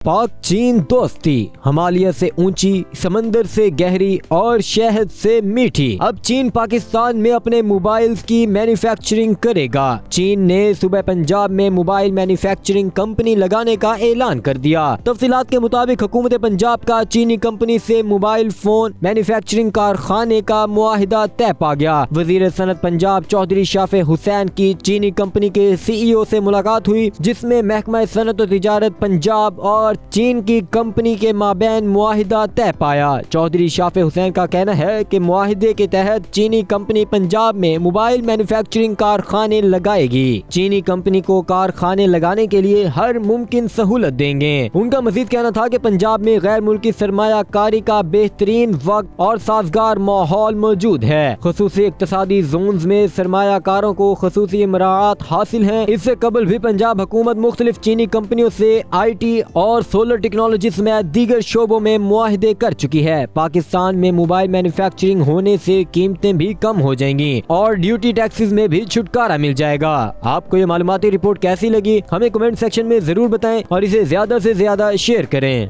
पाक चीन दोस्ती हिमालय से ऊंची, समंदर से गहरी और शहद से मीठी। अब चीन पाकिस्तान में अपने मोबाइल्स की मैन्युफैक्चरिंग करेगा। चीन ने सुबह पंजाब में मोबाइल मैन्युफैक्चरिंग कंपनी लगाने का ऐलान कर दिया। तफसीलात के मुताबिक हुकूमत पंजाब का चीनी कंपनी से मोबाइल फोन मैन्युफैक्चरिंग कारखाने का मुआहिदा तय पा गया। वजीर सनत पंजाब चौधरी शाफे हुसैन की चीनी कंपनी के CEO से मुलाकात हुई, जिसमें महकमा सनत और तिजारत पंजाब और चीन की कंपनी के माबैन मुआहिदा तय पाया। चौधरी शाफे हुसैन का कहना है कि मुआहिदे के तहत चीनी कंपनी पंजाब में मोबाइल मैन्युफैक्चरिंग कारखाने लगाएगी। चीनी कंपनी को कारखाने लगाने के लिए हर मुमकिन सहूलत देंगे। उनका मजीद कहना था कि पंजाब में गैर मुल्की सरमाया कारी का बेहतरीन वक्त और साजगार माहौल मौजूद है। खसूसी इक्तसादी जोन्स में सरमायाकारों को खसूसी मराआत हासिल है। इससे कबल भी पंजाब हुकूमत मुख्तलिफ चीनी कंपनियों से IT और सोलर टेक्नोलॉजी समेत दीगर शोबों में मुआहिदे कर चुकी है। पाकिस्तान में मोबाइल मैन्युफैक्चरिंग होने से कीमतें भी कम हो जाएंगी और ड्यूटी टैक्सेस में भी छुटकारा मिल जाएगा। आपको ये मालूमाती रिपोर्ट कैसी लगी हमें कमेंट सेक्शन में जरूर बताएं और इसे ज्यादा से ज्यादा शेयर करें।